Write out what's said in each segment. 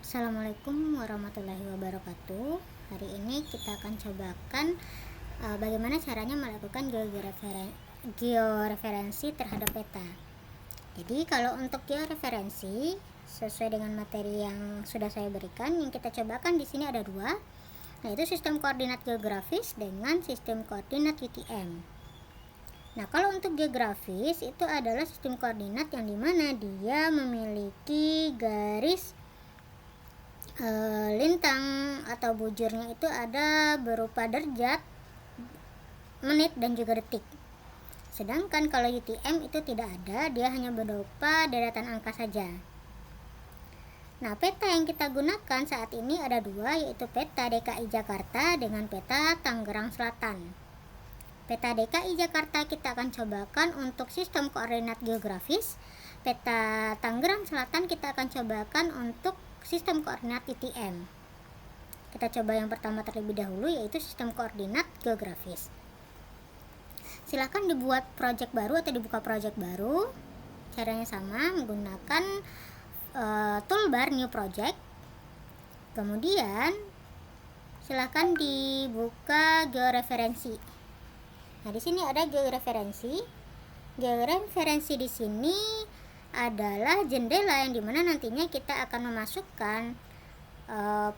Assalamualaikum warahmatullahi wabarakatuh. Hari ini kita akan cobakan bagaimana caranya melakukan georeferensi terhadap peta. Jadi kalau untuk georeferensi sesuai dengan materi yang sudah saya berikan, yang kita cobakan di sini ada dua, yaitu sistem koordinat geografis dengan sistem koordinat UTM. Nah, kalau untuk geografis itu adalah sistem koordinat yang dimana dia memiliki garis lintang atau bujurnya itu ada berupa derajat, menit, dan juga detik. Sedangkan kalau UTM itu tidak ada, dia hanya berupa deretan angka saja. Nah, peta yang kita gunakan saat ini ada dua, yaitu peta DKI Jakarta dengan peta Tangerang Selatan. Peta DKI Jakarta kita akan cobakan untuk sistem koordinat geografis. Peta Tangerang Selatan kita akan cobakan untuk sistem koordinat UTM. Kita coba yang pertama terlebih dahulu, yaitu sistem koordinat geografis. Silakan dibuat project baru atau dibuka project baru. Caranya sama, menggunakan toolbar new project. Kemudian silakan dibuka georeferensi. Nah, di sini ada georeferensi. Georeferensi di sini adalah jendela yang dimana nantinya kita akan memasukkan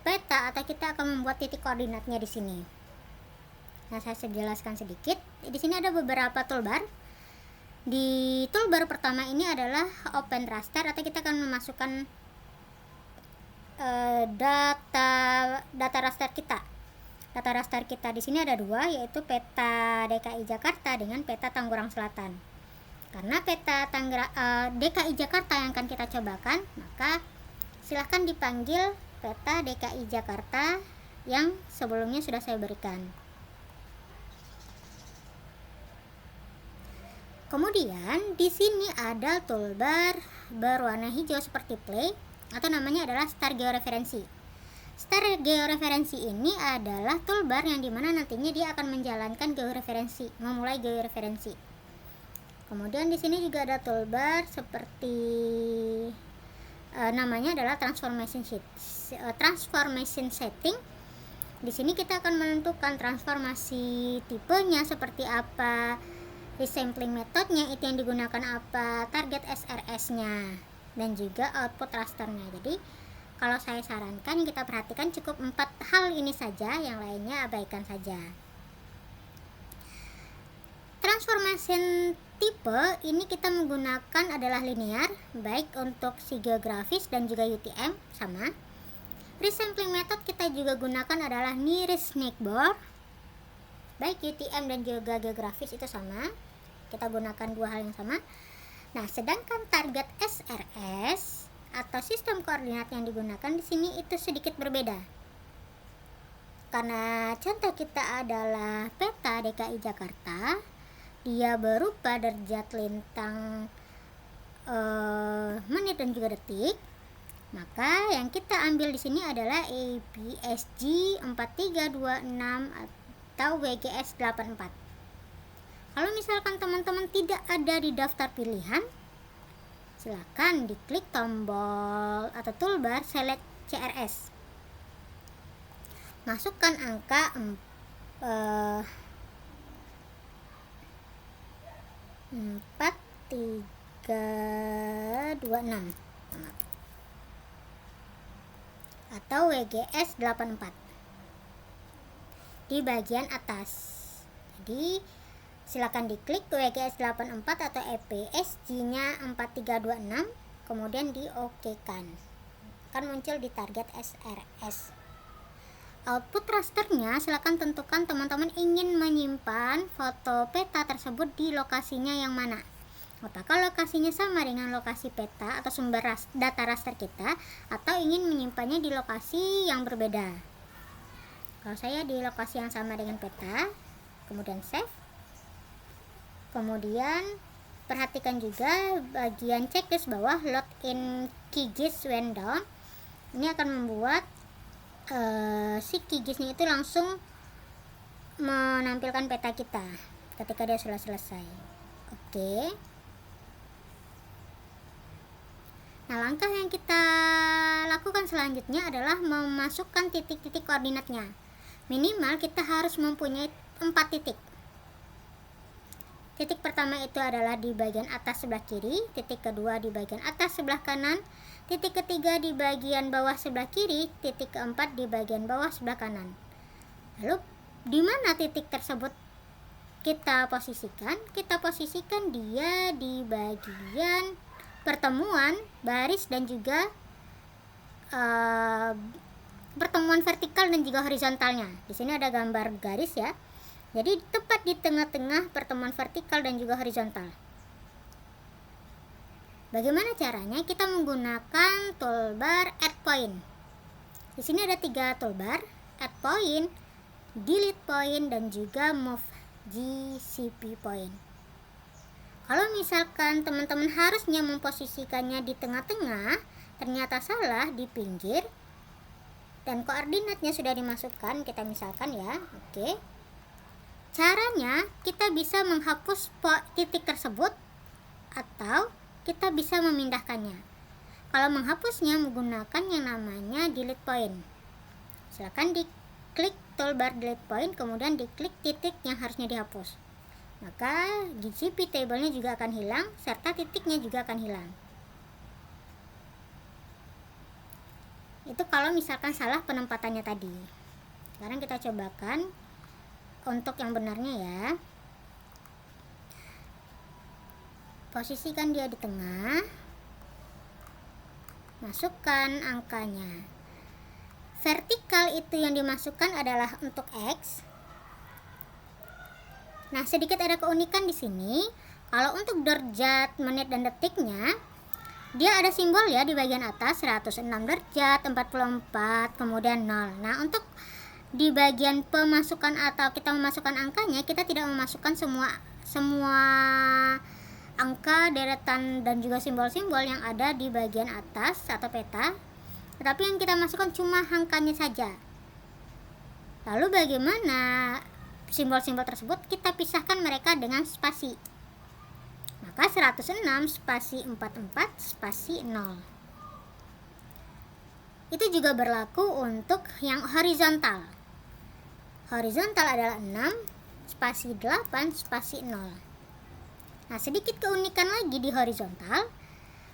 peta atau kita akan membuat titik koordinatnya di sini. Nah, saya jelaskan sedikit. Di sini ada beberapa toolbar. Di toolbar pertama ini adalah open raster atau kita akan memasukkan data raster kita. Data raster kita di sini ada dua, yaitu peta DKI Jakarta dengan peta Tangerang Selatan. Karena peta DKI Jakarta yang akan kita cobakan, maka silahkan dipanggil peta DKI Jakarta yang sebelumnya sudah saya berikan. Kemudian di sini ada toolbar berwarna hijau seperti play atau namanya adalah Star Georeferensi. Star Georeferensi ini adalah toolbar yang dimana nantinya dia akan menjalankan georeferensi, memulai georeferensi. Kemudian di sini juga ada toolbar seperti namanya adalah transformation setting. Di sini kita akan menentukan transformasi tipenya seperti apa, resampling metodenya itu yang digunakan apa, target SRS-nya, dan juga output rasternya. Jadi kalau saya sarankan kita perhatikan cukup 4 hal ini saja, yang lainnya abaikan saja. Transformation tipe ini kita menggunakan adalah linear, baik untuk si geografis dan juga UTM sama. Resampling method kita juga gunakan adalah nearest neighbor, baik UTM dan juga geografis itu sama. Kita gunakan dua hal yang sama. Nah, sedangkan target SRS atau sistem koordinat yang digunakan di sini itu sedikit berbeda. Karena contoh kita adalah peta DKI Jakarta, dia berupa derajat lintang, menit dan juga detik. Maka yang kita ambil di sini adalah APSG 4326 atau WGS 84. Kalau misalkan teman-teman tidak ada di daftar pilihan, silakan diklik tombol atau toolbar select CRS. Masukkan angka 4326 atau WGS 84 di bagian atas. Jadi silakan diklik WGS 84 atau EPSG-nya 4326, kemudian di-OK-kan. Akan muncul di target SRS. Output rasternya silakan tentukan teman-teman ingin menyimpan foto peta tersebut di lokasinya yang mana. Apakah lokasinya sama dengan lokasi peta atau sumber data raster kita, atau ingin menyimpannya di lokasi yang berbeda. Kalau saya di lokasi yang sama dengan peta, kemudian save. Kemudian perhatikan juga bagian checklist bawah load in QGIS when down. Ini akan membuat si QGIS-nya itu langsung menampilkan peta kita ketika dia sudah selesai. Oke. Nah, langkah yang kita lakukan selanjutnya adalah memasukkan titik-titik koordinatnya. Minimal kita harus mempunyai 4 titik. Titik pertama itu adalah di bagian atas sebelah kiri, titik kedua di bagian atas sebelah kanan, titik ketiga di bagian bawah sebelah kiri, titik keempat di bagian bawah sebelah kanan. Lalu di mana titik tersebut kita posisikan? Kita posisikan dia di bagian pertemuan baris dan juga pertemuan vertikal dan juga horizontalnya. Di sini ada gambar garis ya. Jadi tepat di tengah-tengah pertemuan vertikal dan juga horizontal. Bagaimana caranya? Kita menggunakan toolbar add point. Di sini ada 3 toolbar: add point, delete point, dan juga move GCP point. Kalau misalkan teman-teman harusnya memposisikannya di tengah-tengah, ternyata salah di pinggir, dan koordinatnya sudah dimasukkan, kita misalkan ya, oke. Caranya kita bisa menghapus titik tersebut atau kita bisa memindahkannya. Kalau menghapusnya menggunakan yang namanya delete point. Silakan diklik toolbar delete point, kemudian diklik titik yang harusnya dihapus. Maka GCP table-nya juga akan hilang, serta titiknya juga akan hilang. Itu kalau misalkan salah penempatannya tadi. Sekarang kita cobakan untuk yang benarnya ya. Posisikan dia di tengah, masukkan angkanya. Vertikal itu yang dimasukkan adalah untuk X. Nah, sedikit ada keunikan di sini. Kalau untuk derajat, menit, dan detiknya, dia ada simbol ya di bagian atas, 106 derajat, 44, kemudian 0. Nah, untuk di bagian pemasukan atau kita memasukkan angkanya, kita tidak memasukkan semua angka, deretan, dan juga simbol-simbol yang ada di bagian atas atau peta, tetapi yang kita masukkan cuma angkanya saja. Lalu bagaimana simbol-simbol tersebut? Kita pisahkan mereka dengan spasi. Maka 106 spasi 44 spasi 0. Itu juga berlaku untuk yang horizontal. Horizontal adalah 6 spasi 8 spasi 0. Nah, sedikit keunikan lagi di horizontal,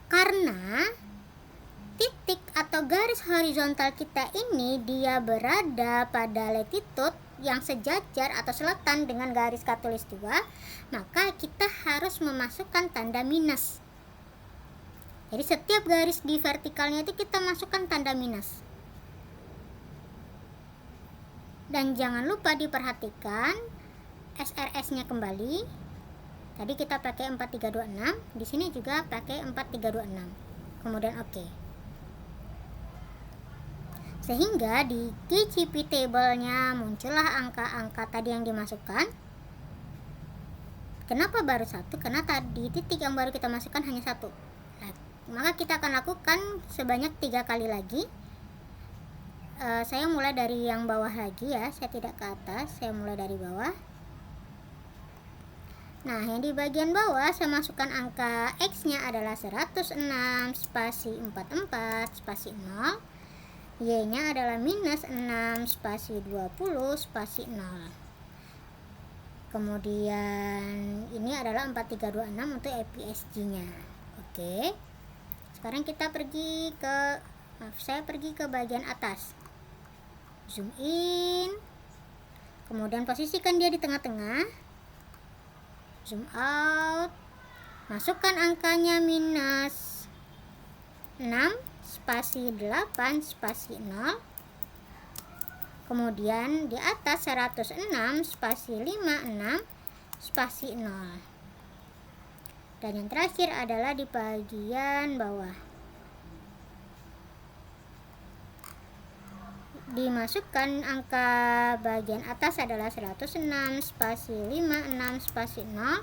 karena titik atau garis horizontal kita ini dia berada pada latitude yang sejajar atau selatan dengan garis khatulistiwa, maka kita harus memasukkan tanda minus. Jadi setiap garis di vertikalnya itu kita masukkan tanda minus. Dan jangan lupa diperhatikan SRS-nya kembali. Tadi kita pakai 4326, di sini juga pakai 4326. Kemudian oke. Sehingga di GCP table-nya muncullah angka-angka tadi yang dimasukkan. Kenapa baru 1? Karena tadi titik yang baru kita masukkan hanya 1. Nah, maka kita akan lakukan sebanyak 3 kali lagi. Saya mulai dari yang bawah lagi ya, saya tidak ke atas, saya mulai dari bawah. Nah, yang di bagian bawah saya masukkan angka X-nya adalah 106 spasi 44 spasi 0. Y-nya adalah minus 6 spasi 20 spasi 0. Kemudian ini adalah 4326 untuk EPSG-nya. Oke. Sekarang kita saya pergi ke bagian atas. Zoom in. Kemudian posisikan dia di tengah-tengah. Zoom out, masukkan angkanya minus 6 spasi 8 spasi 0. Kemudian di atas 106 spasi 56 spasi 0. Dan yang terakhir adalah di bagian bawah. Dimasukkan angka bagian atas adalah 106 spasi 56 spasi 0.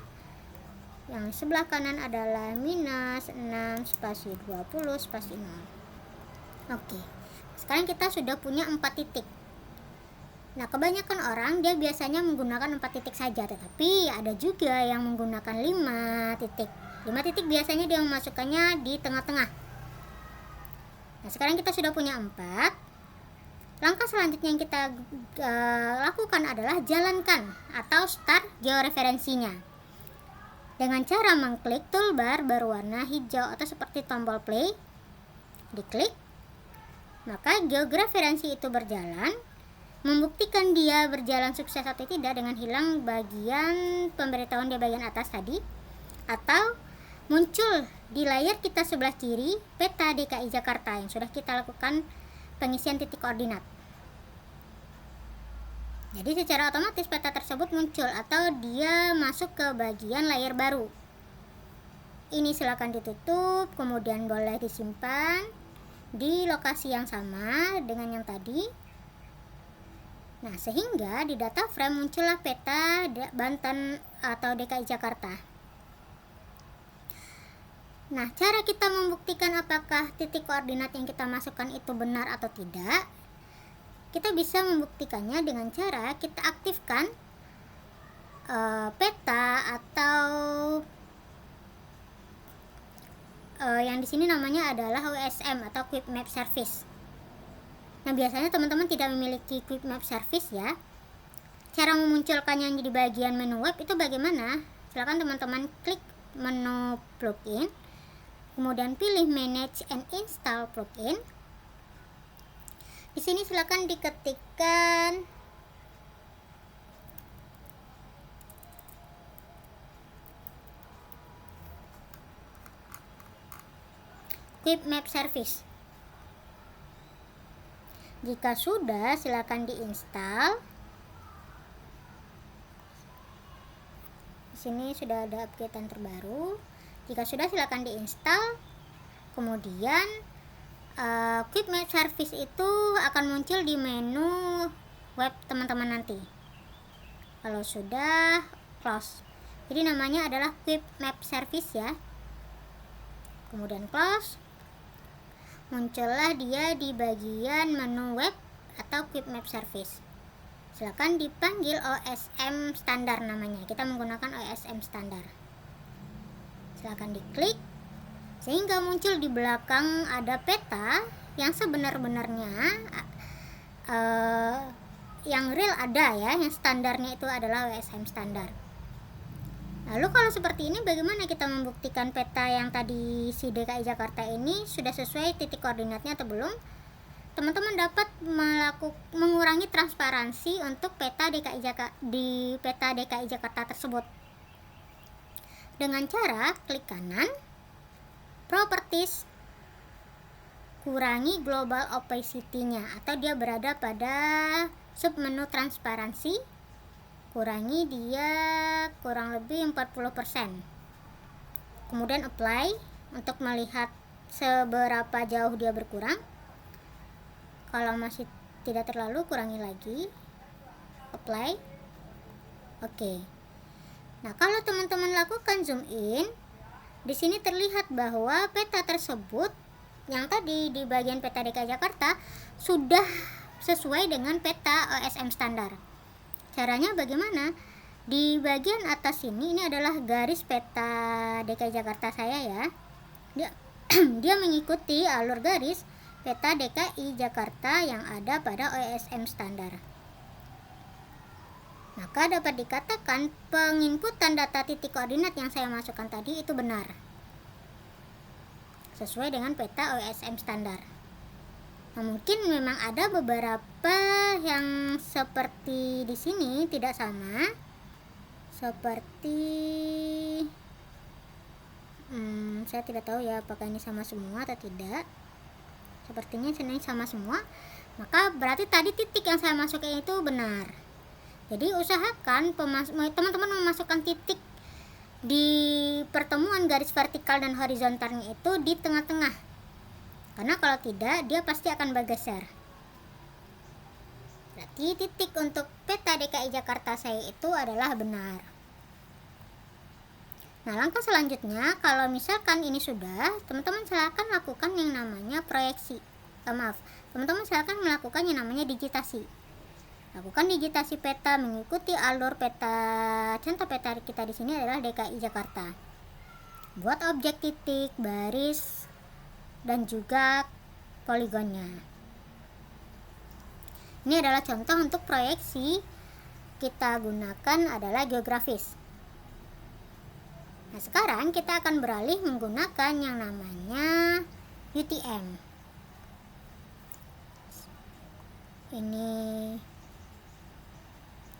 Yang sebelah kanan adalah minus 6 spasi 20 spasi 0. Oke. Sekarang kita sudah punya 4 titik. Nah, kebanyakan orang dia biasanya menggunakan 4 titik saja, tetapi ada juga yang menggunakan 5 titik. 5 titik biasanya dia memasukkannya di tengah-tengah. Nah, sekarang kita sudah punya 4. Langkah selanjutnya yang kita lakukan adalah jalankan atau start georeferensinya dengan cara mengklik toolbar berwarna hijau atau seperti tombol play. Diklik, maka georeferensi itu berjalan, membuktikan dia berjalan sukses atau tidak dengan hilang bagian pemberitahuan di bagian atas tadi, atau muncul di layar kita sebelah kiri peta DKI Jakarta yang sudah kita lakukan pengisian titik koordinat. Jadi secara otomatis peta tersebut muncul atau dia masuk ke bagian layar baru. Ini silakan ditutup, kemudian boleh disimpan di lokasi yang sama dengan yang tadi. Nah, sehingga di data frame muncullah peta Banten atau DKI Jakarta. Nah, cara kita membuktikan apakah titik koordinat yang kita masukkan itu benar atau tidak, kita bisa membuktikannya dengan cara kita aktifkan peta atau yang di sini namanya adalah OSM atau Quick Map Service. Nah, biasanya teman-teman tidak memiliki Quick Map Service ya. Cara memunculkannya di bagian menu web itu bagaimana? Silakan teman-teman klik menu plugin, kemudian pilih Manage and Install Plugin. Di sini silakan diketikkan Quick Map Service. Jika sudah, silakan diinstal. Di sini sudah ada updatean terbaru. Jika sudah, silakan diinstal. Kemudian Quick Map Service itu akan muncul di menu web teman-teman nanti. Kalau sudah, close. Jadi namanya adalah Quick Map Service ya. Kemudian close. Muncullah dia di bagian menu web atau Quick Map Service. Silakan dipanggil OSM standar namanya. Kita menggunakan OSM standar. Silakan diklik sehingga muncul di belakang ada peta yang sebenar-benarnya yang real ada ya, yang standarnya itu adalah OSM standar. Lalu kalau seperti ini bagaimana kita membuktikan peta yang tadi si DKI Jakarta ini sudah sesuai titik koordinatnya atau belum? Teman-teman dapat mengurangi transparansi untuk peta DKI Jakarta tersebut dengan cara klik kanan, Properties, kurangi global opacity-nya atau dia berada pada submenu transparansi, kurangi dia kurang lebih 40%. Kemudian apply untuk melihat seberapa jauh dia berkurang. Kalau masih tidak terlalu, kurangi lagi, apply. Oke. Nah, kalau teman-teman lakukan zoom in, di sini terlihat bahwa peta tersebut yang tadi di bagian peta DKI Jakarta sudah sesuai dengan peta OSM standar. Caranya bagaimana? Di bagian atas ini adalah garis peta DKI Jakarta saya ya. Dia mengikuti alur garis peta DKI Jakarta yang ada pada OSM standar. Maka dapat dikatakan penginputan data titik koordinat yang saya masukkan tadi itu benar, sesuai dengan peta OSM standar. Nah, mungkin memang ada beberapa yang seperti di sini tidak sama, seperti saya tidak tahu ya apakah ini sama semua atau tidak. Sepertinya ini sama semua, maka berarti tadi titik yang saya masukkan itu benar. Jadi usahakan teman-teman memasukkan titik di pertemuan garis vertikal dan horizontalnya itu di tengah-tengah, karena kalau tidak dia pasti akan bergeser. Berarti titik untuk peta DKI Jakarta saya itu adalah benar. Nah, langkah selanjutnya kalau misalkan ini sudah, teman-teman silakan lakukan yang namanya proyeksi. Teman-teman silakan melakukan yang namanya digitasi. Lakukan digitasi peta mengikuti alur peta. Contoh peta kita di sini adalah DKI Jakarta. Buat objek titik, baris, dan juga poligonnya. Ini adalah contoh untuk proyeksi. Kita gunakan adalah geografis. Nah, sekarang kita akan beralih menggunakan yang namanya UTM. Ini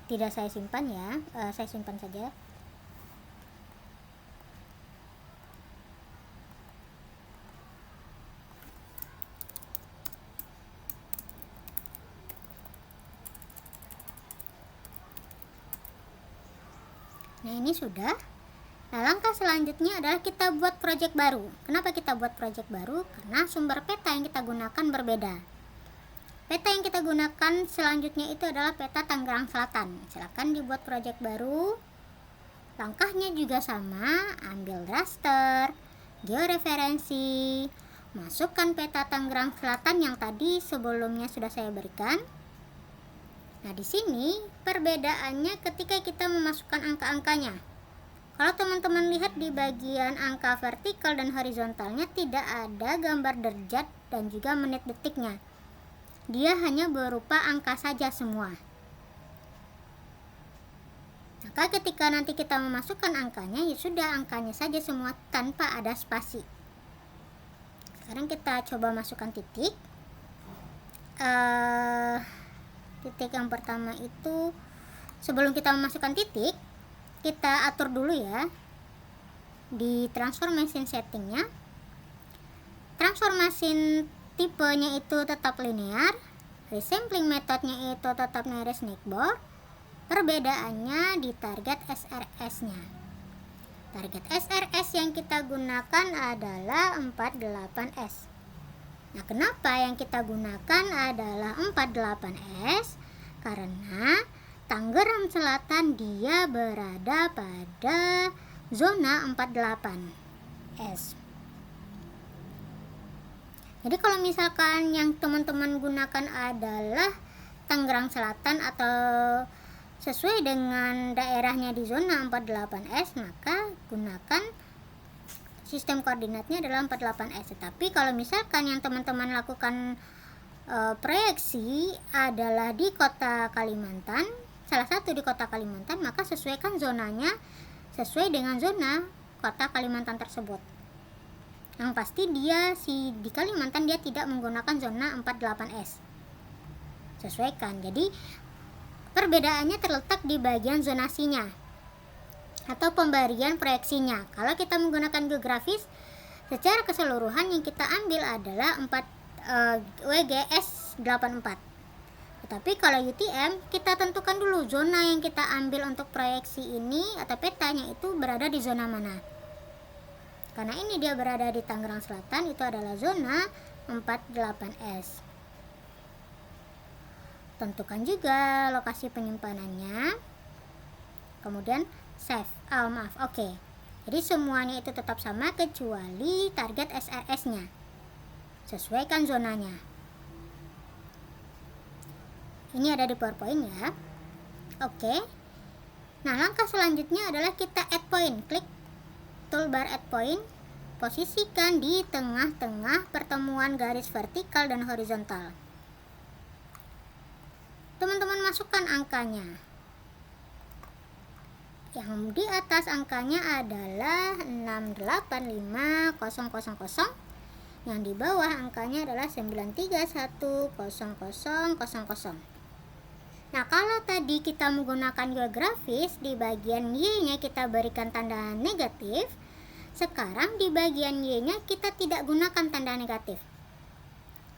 tidak saya simpan ya, saya simpan saja. Nah, ini sudah. Nah, langkah selanjutnya adalah kita buat project baru. Kenapa kita buat project baru? Karena sumber peta yang kita gunakan berbeda. Peta yang kita gunakan selanjutnya itu adalah peta Tangerang Selatan. Silakan dibuat project baru. Langkahnya juga sama, ambil raster, georeferensi, masukkan peta Tangerang Selatan yang tadi sebelumnya sudah saya berikan. Nah, di sini perbedaannya ketika kita memasukkan angka-angkanya. Kalau teman-teman lihat di bagian angka vertikal dan horizontalnya tidak ada gambar derajat dan juga menit detiknya. Dia hanya berupa angka saja semua. Maka ketika nanti kita memasukkan angkanya, ya sudah angkanya saja semua tanpa ada spasi. Sekarang kita coba masukkan titik. Titik yang pertama itu, sebelum kita memasukkan titik, kita atur dulu ya di transformation settingnya. Transformation tipenya itu tetap linear, resampling metodenya itu tetap nearest neighbor. Perbedaannya di target SRS-nya. Target SRS yang kita gunakan adalah 48S. Nah, kenapa yang kita gunakan adalah 48S? Karena Tangerang Selatan dia berada pada zona 48S. Jadi kalau misalkan yang teman-teman gunakan adalah Tangerang Selatan atau sesuai dengan daerahnya di zona 48S, maka gunakan sistem koordinatnya adalah 48S. Tetapi kalau misalkan yang teman-teman lakukan proyeksi adalah di kota Kalimantan, salah satu di kota Kalimantan, maka sesuaikan zonanya sesuai dengan zona kota Kalimantan tersebut. Yang pasti di Kalimantan dia tidak menggunakan zona 48S. Sesuaikan. Jadi perbedaannya terletak di bagian zonasinya atau pemberian proyeksinya. Kalau kita menggunakan geografis, secara keseluruhan yang kita ambil adalah WGS 84. Tetapi kalau UTM, kita tentukan dulu zona yang kita ambil untuk proyeksi ini atau petanya itu berada di zona mana. Karena ini dia berada di Tangerang Selatan, itu adalah zona 48S. Tentukan juga lokasi penyimpanannya. Kemudian save. Oke. Jadi semuanya itu tetap sama kecuali target SRS-nya. Sesuaikan zonanya. Ini ada di PowerPoint ya. Oke. Nah, langkah selanjutnya adalah kita add point. Klik toolbar add point, posisikan di tengah-tengah pertemuan garis vertikal dan horizontal. Teman-teman masukkan angkanya. Yang di atas angkanya adalah 685.000. Yang di bawah angkanya adalah 931.0000. Nah, kalau tadi kita menggunakan geografis, di bagian Y-nya kita berikan tanda negatif. Sekarang di bagian Y-nya kita tidak gunakan tanda negatif.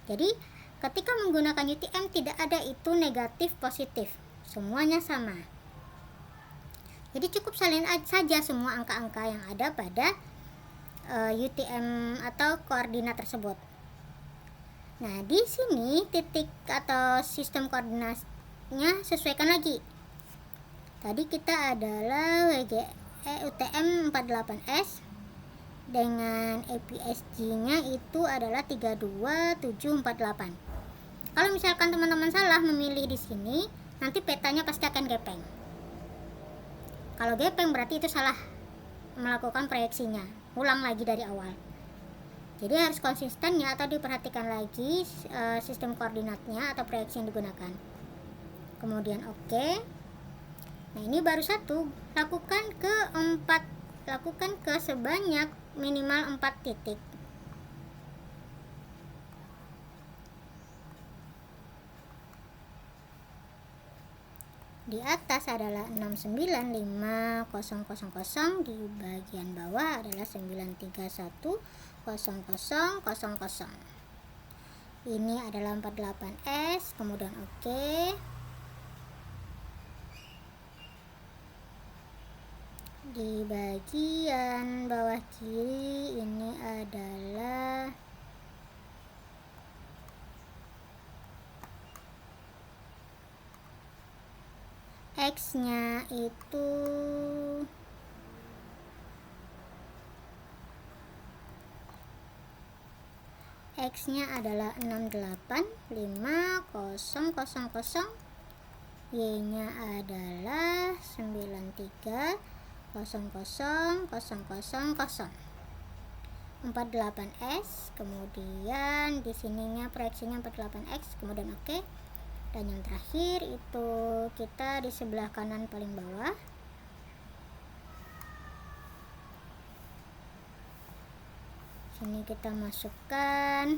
Jadi ketika menggunakan UTM tidak ada itu negatif positif, semuanya sama. Jadi cukup salin saja semua angka-angka yang ada pada UTM atau koordinat tersebut. Nah, di sini titik atau sistem koordinatnya sesuaikan lagi. Tadi kita adalah UTM 48S dengan APSG-nya itu adalah 32748. Kalau misalkan teman-teman salah memilih di sini, nanti petanya pasti akan gepeng. Kalau gepeng berarti itu salah melakukan proyeksinya. Ulang lagi dari awal. Jadi harus konsisten ya, atau diperhatikan lagi sistem koordinatnya atau proyeksi yang digunakan. Kemudian oke. Nah, ini baru satu, lakukan ke sebanyak minimal 4 titik. Di atas adalah 695.000, di bagian bawah adalah 931.00.00. Ini adalah 48S, kemudian oke. Di bagian bawah kiri ini adalah X-nya itu X-nya adalah 685.000, Y-nya adalah 93.000.000. 48S, kemudian di sininya proyeksinya 48X, kemudian oke. Dan yang terakhir itu kita di sebelah kanan paling bawah. Sini kita masukkan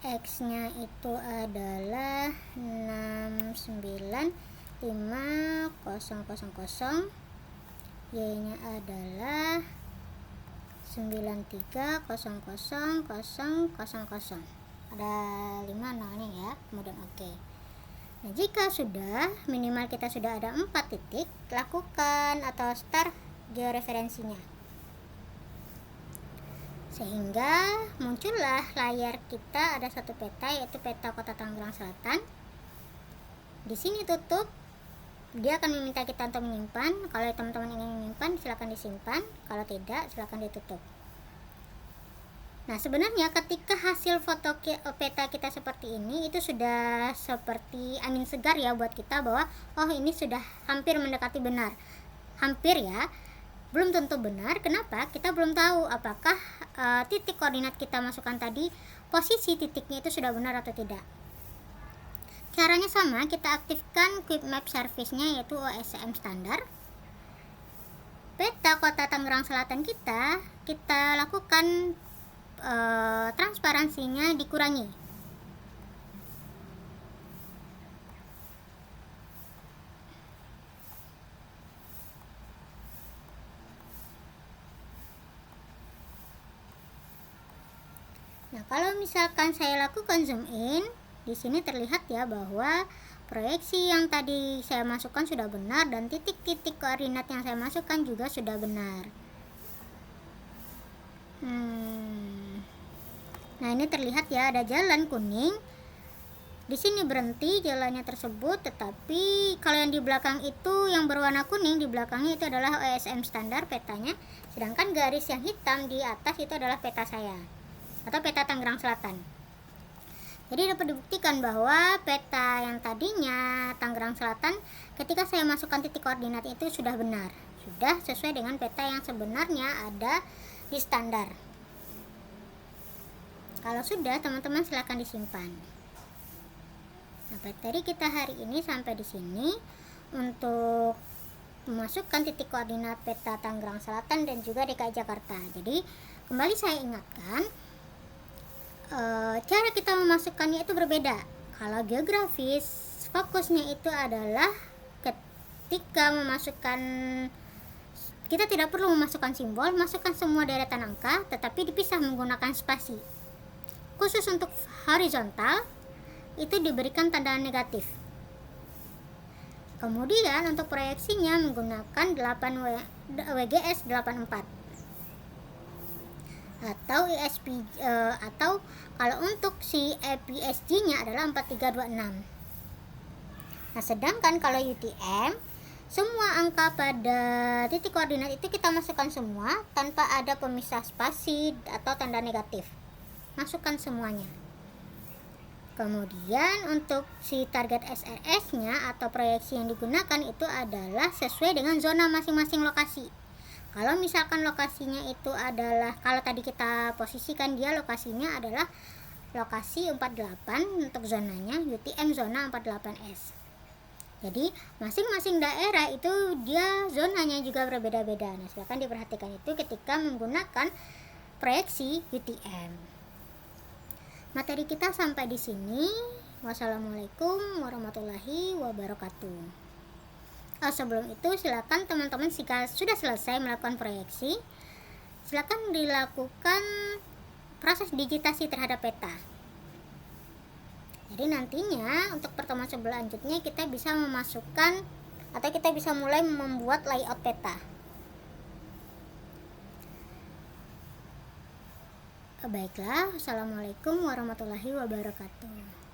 X-nya itu adalah 695.000, Y-nya adalah 93.000.000. Ada 5 nolnya ya, kemudian oke. Nah, jika sudah minimal kita sudah ada 4 titik, lakukan atau start georeferensinya, sehingga muncullah layar kita ada satu peta, yaitu peta Kota Tangerang Selatan. Di sini tutup, dia akan meminta kita untuk menyimpan. Kalau teman-teman ingin menyimpan, silakan disimpan. Kalau tidak, silakan ditutup. Nah, sebenarnya ketika hasil foto peta kita seperti ini, itu sudah seperti angin segar ya buat kita, bahwa oh ini sudah hampir mendekati benar. Hampir ya, belum tentu benar. Kenapa? Kita belum tahu apakah titik koordinat kita masukkan tadi, posisi titiknya itu sudah benar atau tidak. Caranya sama, kita aktifkan Quick Map Service-nya, yaitu OSM standar. Peta Kota Tangerang Selatan kita lakukan transparansinya dikurangi. Nah, kalau misalkan saya lakukan zoom in, di sini terlihat ya bahwa proyeksi yang tadi saya masukkan sudah benar, dan titik-titik koordinat yang saya masukkan juga sudah benar. Nah, ini terlihat ya ada jalan kuning. Di sini berhenti jalannya tersebut, tetapi kalau yang di belakang itu yang berwarna kuning, di belakangnya itu adalah OSM standar petanya, sedangkan garis yang hitam di atas itu adalah peta saya atau peta Tangerang Selatan. Jadi dapat dibuktikan bahwa peta yang tadinya Tangerang Selatan, ketika saya masukkan titik koordinat itu sudah benar, sudah sesuai dengan peta yang sebenarnya ada di standar. Kalau sudah, teman-teman silakan disimpan. Nah, materi kita hari ini sampai di sini untuk memasukkan titik koordinat peta Tangerang Selatan dan juga DKI Jakarta. Jadi kembali saya ingatkan, cara kita memasukkannya itu berbeda. Kalau geografis, fokusnya itu adalah ketika memasukkan, kita tidak perlu memasukkan simbol, masukkan semua deretan angka, tetapi dipisah menggunakan spasi. Khusus untuk horizontal itu diberikan tanda negatif. Kemudian untuk proyeksinya menggunakan WGS 84 atau ISP, atau kalau untuk si EPSG-nya adalah 4326. Nah, sedangkan kalau UTM, semua angka pada titik koordinat itu kita masukkan semua tanpa ada pemisah spasi atau tanda negatif. Masukkan semuanya. Kemudian untuk si target SRS-nya atau proyeksi yang digunakan itu adalah sesuai dengan zona masing-masing lokasi. Kalau misalkan lokasinya itu adalah, kalau tadi kita posisikan dia lokasinya adalah lokasi 48 untuk zonanya, UTM zona 48S. Jadi masing-masing daerah itu dia zonanya juga berbeda-beda. Nah, silakan diperhatikan itu ketika menggunakan proyeksi UTM. Materi kita sampai di sini. Wassalamualaikum warahmatullahi wabarakatuh. Sebelum itu silakan teman-teman jika sudah selesai melakukan proyeksi, silakan dilakukan proses digitasi terhadap peta. Jadi nantinya untuk pertemuan selanjutnya kita bisa memasukkan atau kita bisa mulai membuat layout peta. Baiklah, Assalamualaikum warahmatullahi wabarakatuh.